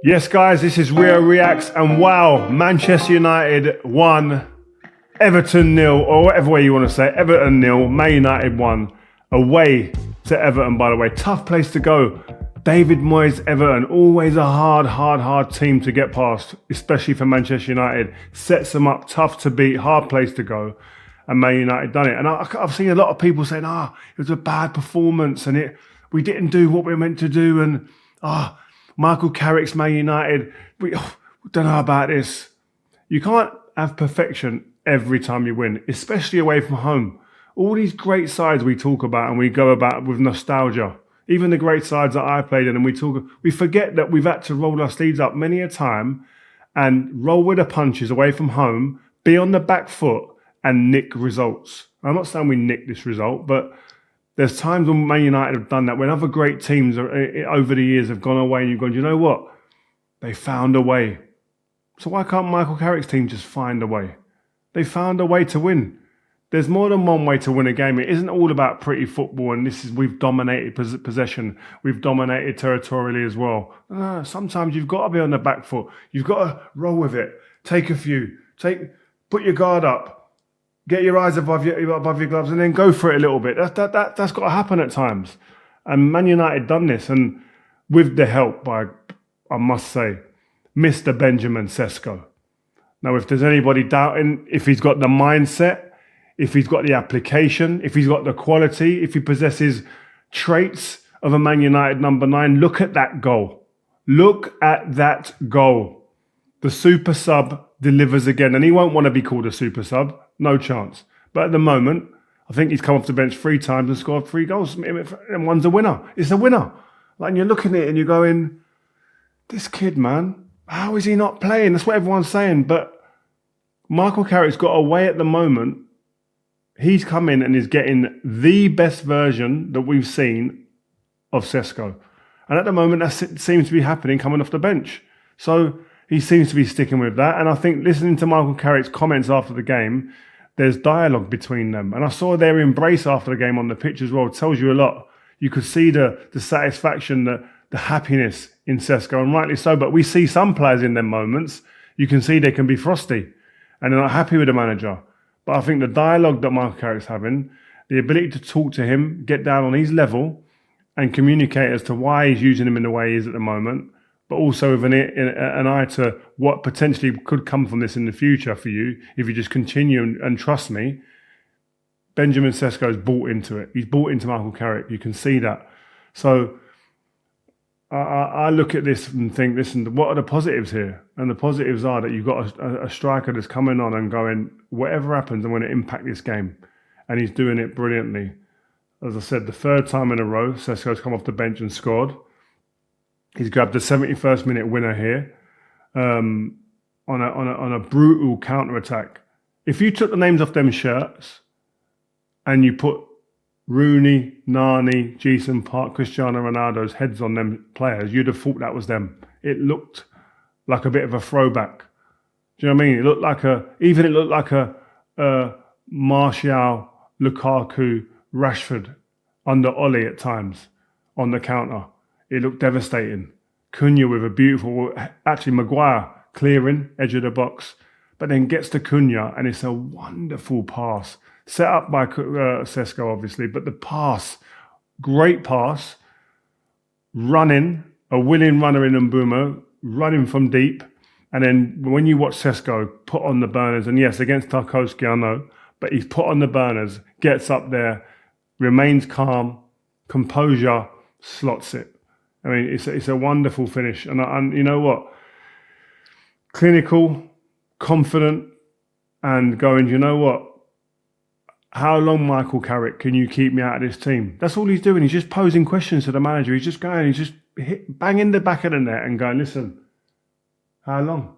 Yes, guys, this is Rio Reacts, and wow, Manchester United won, Everton 0, or whatever way you want to say it. Everton 0, Man United 1, away to Everton, by the way. Tough place to go. David Moyes, Everton, always a hard team to get past, especially for Manchester United. Sets them up, tough to beat, hard place to go, and Man United done it. And I've seen a lot of people saying, it was a bad performance, and we didn't do what we were meant to do, and Michael Carrick's Man United, we don't know about this. You can't have perfection every time you win, especially away from home. All these great sides we talk about and we go about with nostalgia, even the great sides that I played in, and we forget that we've had to roll our sleeves up many a time and roll with the punches away from home, be on the back foot and nick results. I'm not saying we nicked this result, but there's times when Man United have done that, when other great teams over the years have gone away and you've gone, you know what? They found a way. So why can't Michael Carrick's team just find a way? They found a way to win. There's more than one way to win a game. It isn't all about pretty football and we've dominated possession. We've dominated territorially as well. No, sometimes you've got to be on the back foot. You've got to roll with it. Take a few. Put your guard up. Get your eyes above your gloves and then go for it a little bit. That's got to happen at times. And Man United done this, and with the help by, I must say, Mr. Benjamin Šeško. Now, if there's anybody doubting if he's got the mindset, if he's got the application, if he's got the quality, if he possesses traits of a Man United number 9, look at that goal. Look at that goal. The super sub delivers again, and he won't want to be called a super sub. No chance. But at the moment, I think he's come off the bench 3 times and scored 3 goals. And one's a winner. It's a winner. Like, and you're looking at it and you're going, this kid, man, how is he not playing? That's what everyone's saying. But Michael Carrick's got a way at the moment. He's come in and is getting the best version that we've seen of Cesco. And at the moment, that seems to be happening coming off the bench. So he seems to be sticking with that. And I think listening to Michael Carrick's comments after the game, there's dialogue between them. And I saw their embrace after the game on the pitch as well. It tells you a lot. You could see the satisfaction, the happiness in Cesco, and rightly so. But we see some players in them moments, you can see they can be frosty and they're not happy with the manager. But I think the dialogue that Michael Carrick's having, the ability to talk to him, get down on his level and communicate as to why he's using him in the way he is at the moment, but also with an eye to what potentially could come from this in the future for you if you just continue and trust me. Benjamin Šeško's bought into it. He's bought into Michael Carrick. You can see that. So I look at this and think, listen, what are the positives here? And the positives are that you've got a striker that's coming on and going, whatever happens, I'm going to impact this game. And he's doing it brilliantly. As I said, the 3rd time in a row, Šeško's come off the bench and scored. He's grabbed the 71st minute winner here on a brutal counter-attack. If you took the names off them shirts and you put Rooney, Nani, Jason Park, Cristiano Ronaldo's heads on them players, you'd have thought that was them. It looked like a bit of a throwback. Do you know what I mean? It looked like a Martial, Lukaku, Rashford under Ollie at times on the counter. It looked devastating. Cunha with a beautiful, actually Maguire clearing, edge of the box, but then gets to Cunha and it's a wonderful pass. Set up by Cesco, obviously, but the pass, great pass, running, a willing runner in Mbeumo, running from deep. And then when you watch Cesco put on the burners, and yes, against Tarkowski, I know, but he's put on the burners, gets up there, remains calm, composure, slots it. I mean, it's a wonderful finish. And you know what? Clinical, confident, and going, you know what? How long, Michael Carrick, can you keep me out of this team? That's all he's doing. He's just posing questions to the manager. He's just going, he's just banging the back of the net and going, listen, how long?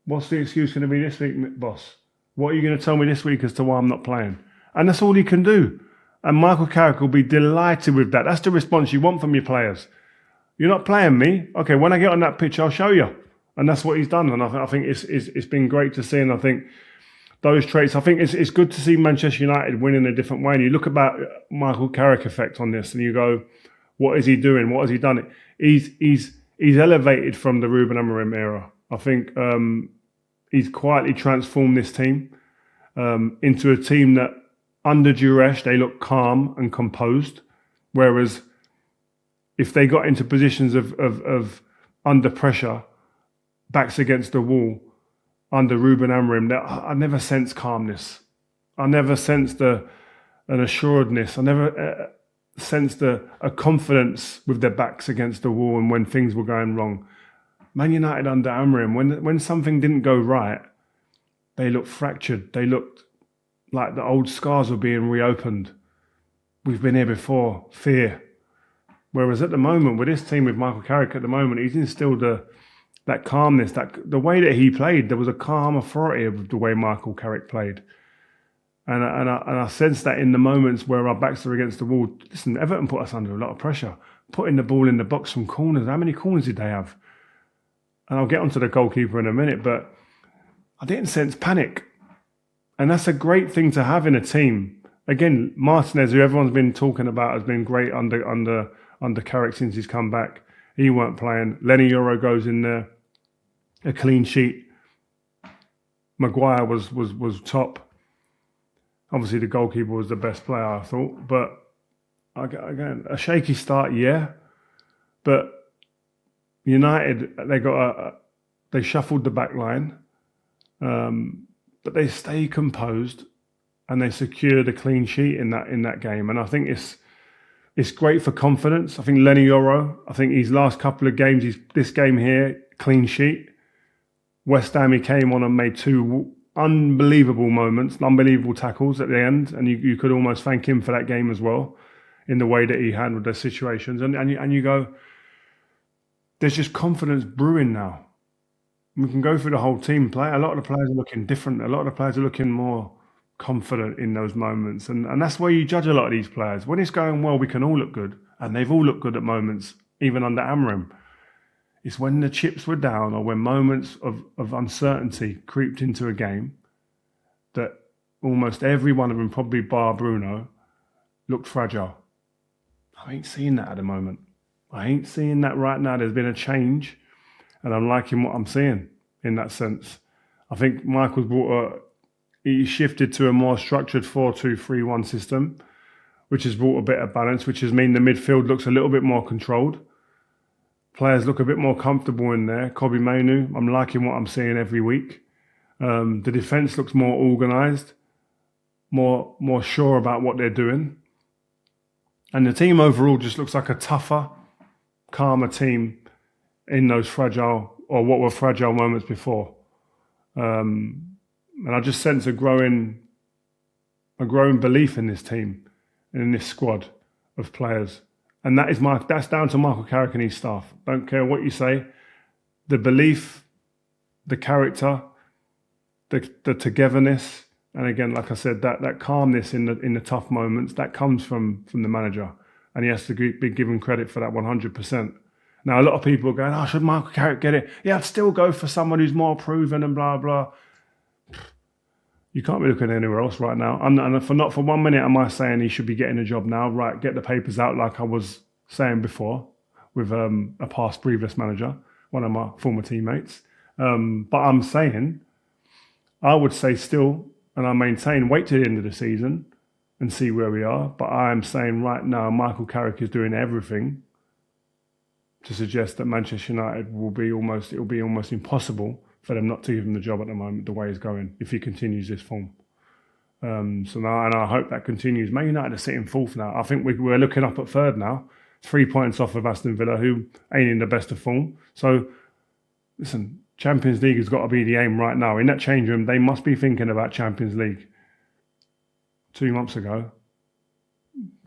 What's the excuse going to be this week, boss? What are you going to tell me this week as to why I'm not playing? And that's all he can do. And Michael Carrick will be delighted with that. That's the response you want from your players. You're not playing me? Okay, when I get on that pitch, I'll show you. And that's what he's done. And I think it's been great to see. And I think those traits, I think it's good to see Manchester United win in a different way. And you look about Michael Carrick Effect on this and you go, what is he doing? What has he done? He's he's elevated from the Ruben Amorim era. I think he's quietly transformed this team into a team that under duress, they look calm and composed. Whereas if they got into positions of under pressure, backs against the wall, under Ruben Amorim, I never sensed calmness. I never sensed an assuredness. I never sensed a confidence with their backs against the wall and when things were going wrong. Man United under Amorim, when something didn't go right, they looked fractured. They looked like the old scars were being reopened. We've been here before, fear. Whereas at the moment, with this team, with Michael Carrick at the moment, he's instilled that calmness, the way that he played, there was a calm authority of the way Michael Carrick played. And I sense that in the moments where our backs are against the wall. Listen, Everton put us under a lot of pressure, putting the ball in the box from corners. How many corners did they have? And I'll get onto the goalkeeper in a minute, but I didn't sense panic. And that's a great thing to have in a team. Again, Martinez, who everyone's been talking about, has been great under Carrick since he's come back. He weren't playing. Leny Yoro goes in there, a clean sheet. Maguire was top. Obviously, the goalkeeper was the best player, I thought. But again, a shaky start, yeah. But United, they shuffled the back line, but they stay composed and they secured a clean sheet in that game. And I think it's great for confidence. I think Leny Yoro, I think his last couple of games, this game here, clean sheet. West Ham, he came on and made two unbelievable moments, unbelievable tackles at the end, and you could almost thank him for that game as well, in the way that he handled the situations. And you go, there's just confidence brewing now. We can go through the whole team play. A lot of the players are looking different. A lot of the players are looking more confident in those moments, and that's where you judge a lot of these players. When it's going well, we can all look good, and they've all looked good at moments, even under Amorim. It's when the chips were down or when moments of uncertainty creeped into a game that almost every one of them, probably bar Bruno, looked fragile. I ain't seeing that at the moment. I ain't seeing that right now. There's been a change, and I'm liking what I'm seeing in that sense. I think Michael's he shifted to a more structured 4-2-3-1 system, which has brought a bit of balance, which has mean the midfield looks a little bit more controlled. Players look a bit more comfortable in there. Kobbie Mainoo, I'm liking what I'm seeing every week. The defence looks more organised, more sure about what they're doing. And the team overall just looks like a tougher, calmer team in those fragile, or what were fragile moments before. And I just sense a growing belief in this team and in this squad of players. And that's down to Michael Carrick and his staff. Don't care what you say. The belief, the character, the togetherness, and again, like I said, that calmness in the tough moments, that comes from the manager, and he has to be given credit for that 100%. Now, a lot of people are going, "Oh, should Michael Carrick get it?" Yeah, I'd still go for someone who's more proven and blah blah. You can't be looking anywhere else right now. And not for 1 minute am I saying he should be getting a job now. Right, get the papers out like I was saying before with a past previous manager, one of my former teammates. But I'm saying, I would say still, and I maintain, wait till the end of the season and see where we are. But I am saying right now, Michael Carrick is doing everything to suggest that Manchester United it'll be almost impossible for them not to give him the job at the moment, the way he's going, if he continues this form. So now, and I hope that continues. Man United are sitting fourth now. I think we're looking up at third now, 3 points off of Aston Villa, who ain't in the best of form. So, listen, Champions League has got to be the aim right now. In that change room, they must be thinking about Champions League. 2 months ago,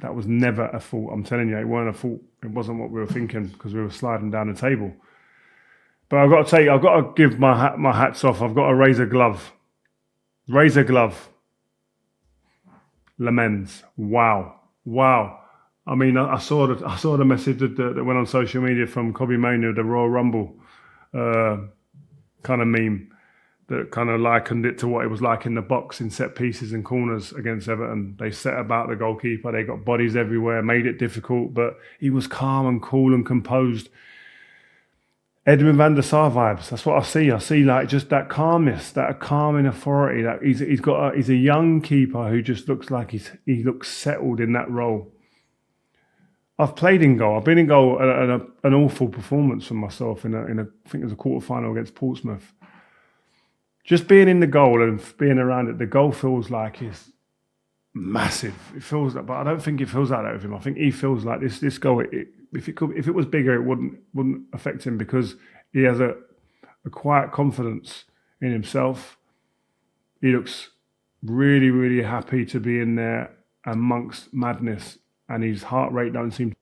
that was never a thought. I'm telling you, it weren't a thought. It wasn't what we were thinking, because we were sliding down the table. But I've got to give my hats off. I've got to raise a glove. Lammens. Wow. I mean, I saw the message that went on social media from Kobbie Mainoo, the Royal Rumble kind of meme, that kind of likened it to what it was like in the box in set pieces and corners against Everton. They set about the goalkeeper. They got bodies everywhere, made it difficult, but he was calm and cool and composed. Edwin van der Sar vibes. That's what I see. I see like just that calmness, that calming authority. That he's a young keeper who just looks like he looks settled in that role. I've played in goal. I've been in goal at an awful performance for myself in a I think it was a quarter-final against Portsmouth. Just being in the goal and being around it, the goal feels like it's massive. It feels like, but I don't think it feels like that with him. I think he feels like this goal. If it was bigger, it wouldn't affect him because he has a quiet confidence in himself. He looks really, really happy to be in there amongst madness, and his heart rate don't seem.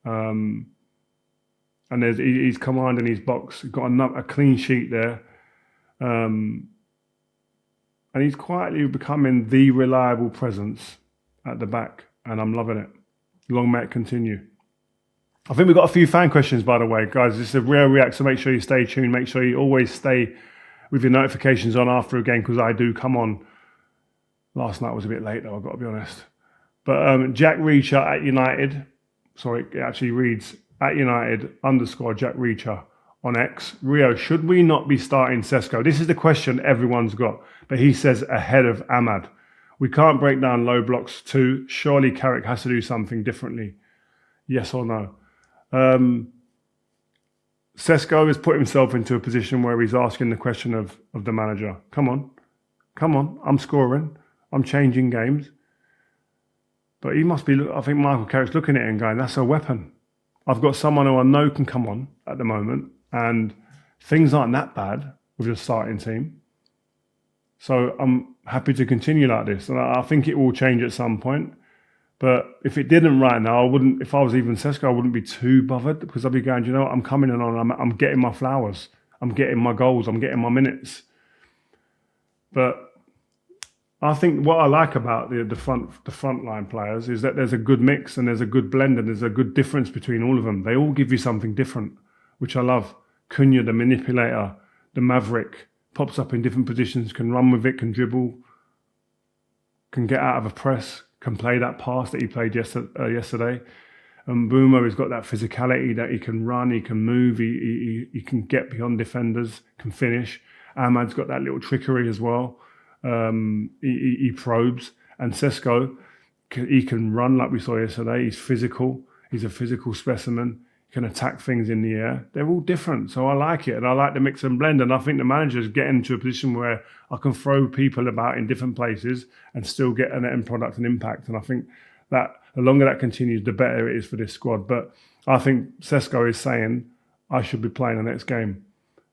And he's commanding his box. He's got a clean sheet there. And he's quietly becoming the reliable presence at the back, and I'm loving it. Long may it continue. I think we've got a few fan questions, by the way, guys. This is a Real React, so make sure you stay tuned. Make sure you always stay with your notifications on after a game, because I do come on. Last night was a bit late, though, I've got to be honest. But Jack Reacher at United, sorry, it actually reads at United _ Jack Reacher on X. Rio, should we not be starting Cesco? This is the question everyone's got, but he says ahead of Ahmad. We can't break down low blocks too. Surely Carrick has to do something differently. Yes or no? Cesco has put himself into a position where he's asking the question of the manager. Come on, I'm scoring, I'm changing games. But he must be, I think Michael Carrick's looking at it and going, that's a weapon. I've got someone who I know can come on at the moment, and things aren't that bad with the starting team. So I'm happy to continue like this. And I think it will change at some point. But if it didn't right now, I wouldn't, if I was even Cesco, I wouldn't be too bothered, because I'd be going, you know what, I'm coming in on, I'm getting my flowers. I'm getting my goals. I'm getting my minutes. But I think what I like about the front line players is that there's a good mix and there's a good blend and there's a good difference between all of them. They all give you something different, which I love. Cunha, the manipulator, the maverick, pops up in different positions, can run with it, can dribble, can get out of a press, can play that pass that he played yesterday. And Mbeumo has got that physicality that he can run, he can move, he can get beyond defenders, can finish. Ahmad's got that little trickery as well. He probes. And Cesco, he can run like we saw yesterday. He's physical. He's a physical specimen. He can attack things in the air. They're all different. So I like it. And I like the mix and blend. And I think the manager's getting to a position where I can throw people about in different places and still get an end product and impact. And I think that the longer that continues, the better it is for this squad. But I think Cesco is saying, I should be playing the next game.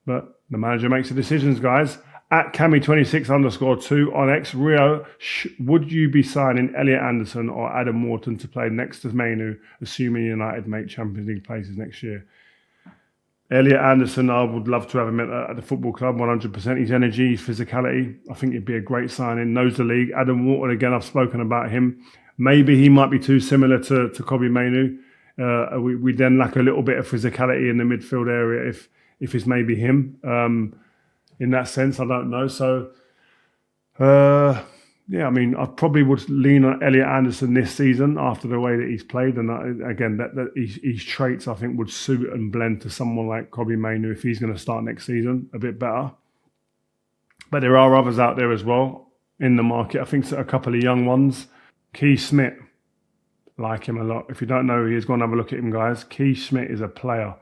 But the manager makes the decisions, guys. At Cami26 _2 on X, Rio, would you be signing Elliot Anderson or Adam Morton to play next to Mainoo, assuming United make Champions League places next year? Elliot Anderson, I would love to have him at the football club, 100%. His energy, his physicality, I think he'd be a great signing. Knows the league. Adam Morton, again, I've spoken about him. Maybe he might be too similar to Kobbie Mainoo. We then lack a little bit of physicality in the midfield area if it's maybe him. In that sense, I don't know. So, yeah, I mean, I probably would lean on Elliot Anderson this season after the way that he's played. And again, that his traits, I think, would suit and blend to someone like Kobbie Mainoo if he's going to start next season a bit better. But there are others out there as well in the market. I think a couple of young ones. Keith Smith, like him a lot. If you don't know who he is, go and have a look at him, guys. Keith Smith is a player.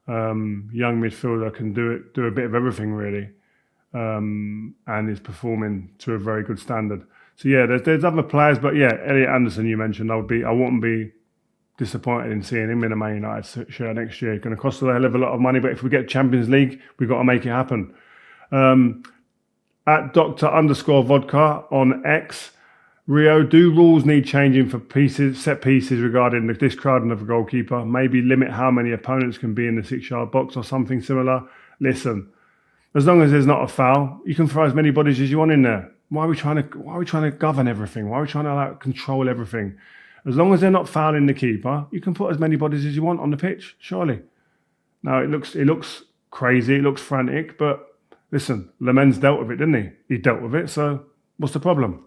Young midfielder, can do a bit of everything, really. And is performing to a very good standard. So yeah, there's other players, but yeah, Elliot Anderson you mentioned, I wouldn't be disappointed in seeing him in a Man United shirt next year. It's going to cost a hell of a lot of money, but if we get Champions League, we've got to make it happen. At Dr. _Vodka on X, Rio, do rules need changing for set pieces regarding the discarding of a goalkeeper? Maybe limit how many opponents can be in the 6-yard box or something similar? Listen, as long as there's not a foul, you can throw as many bodies as you want in there. Why are we trying to govern everything? Why are we trying to control everything? As long as they're not fouling the keeper, you can put as many bodies as you want on the pitch, surely. Now it looks crazy, it looks frantic, but listen, Lammens dealt with it, didn't he? He dealt with it, so what's the problem?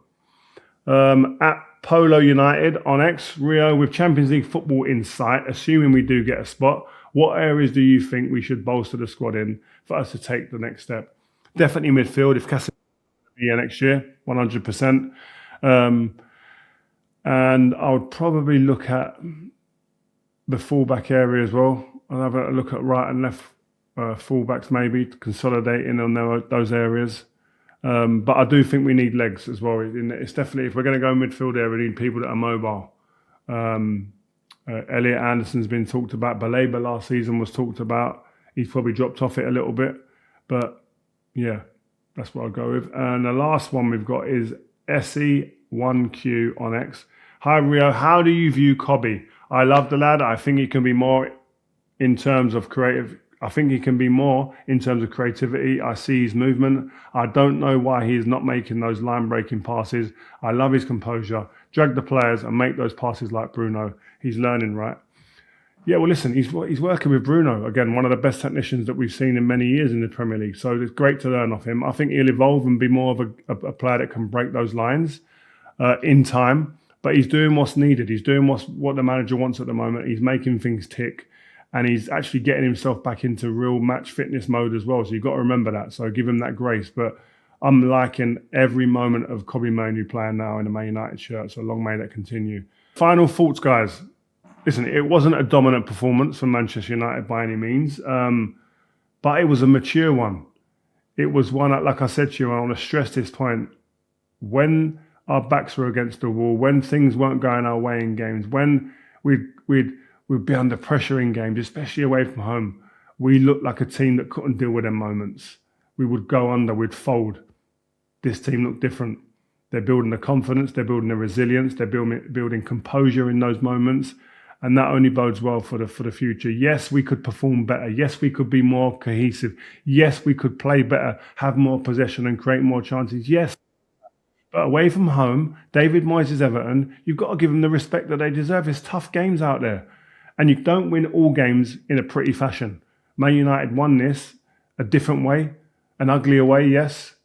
At Polo United on X, Rio, with Champions League football in sight, assuming we do get a spot, What areas do you think we should bolster the squad in for us to take the next step? Definitely midfield, if Casemiro be here next year, 100%. And I would probably look at the fullback area as well. I'll have a look at right and left fullbacks, maybe consolidating on those areas. But I do think we need legs as well. It's definitely, if we're going to go midfield area, we need people that are mobile. Elliot Anderson's been talked about. Baleba last season was talked about. He's probably dropped off it a little bit. But yeah, that's what I'll go with. And the last one we've got is SE1Q on X. Hi Rio, how do you view Kobbie? I love the lad. I think he can be more in terms of creative. I think he can be more in terms of creativity. I see his movement. I don't know why he's not making those line-breaking passes. I love his composure. Drag the players and make those passes like Bruno. He's learning, right? Yeah, well, listen, he's working with Bruno. Again, one of the best technicians that we've seen in many years in the Premier League. So it's great to learn off him. I think he'll evolve and be more of a player that can break those lines in time. But he's doing what's needed. He's doing what the manager wants at the moment. He's making things tick. And he's actually getting himself back into real match fitness mode as well. So you've got to remember that. So give him that grace. But I'm liking every moment of Kobbie Mainoo playing now in a Man United shirt. So long may that continue. Final thoughts, guys. Listen, it wasn't a dominant performance for Manchester United by any means. But it was a mature one. It was one, like I said to you, I want to stress this point. When our backs were against the wall, when things weren't going our way in games, when we'd be under pressure in games, especially away from home, we looked like a team that couldn't deal with them moments. We would go under, we'd fold. This team looked different. They're building the confidence, they're building the resilience, they're building composure in those moments. And that only bodes well for the future. Yes, we could perform better. Yes, we could be more cohesive. Yes, we could play better, have more possession and create more chances. Yes. But away from home, David Moyes' Everton, you've got to give them the respect that they deserve. It's tough games out there. And you don't win all games in a pretty fashion. Man United won this a different way, an uglier way, yes,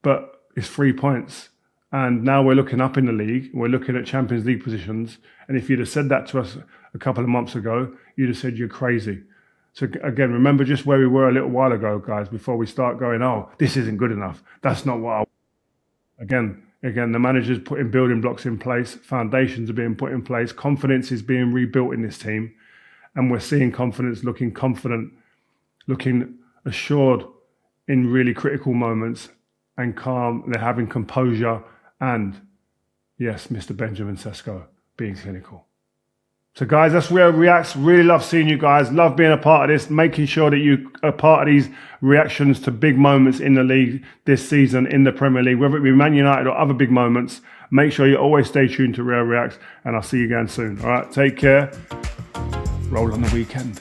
but it's 3 points. And now we're looking up in the league. We're looking at Champions League positions. And if you'd have said that to us a couple of months ago, you'd have said you're crazy. So again, remember just where we were a little while ago, guys, before we start going, oh, this isn't good enough. That's not what I want. Again, the manager's putting building blocks in place. Foundations are being put in place. Confidence is being rebuilt in this team. And we're seeing confidence looking confident, looking assured in really critical moments and calm. They're having composure and, yes, Mr. Benjamin Šeško being clinical. So, guys, that's Rio Reacts. Really love seeing you guys. Love being a part of this, making sure that you are part of these reactions to big moments in the league this season in the Premier League, whether it be Man United or other big moments. Make sure you always stay tuned to Rio Reacts, and I'll see you again soon. All right, take care. Roll on the weekend.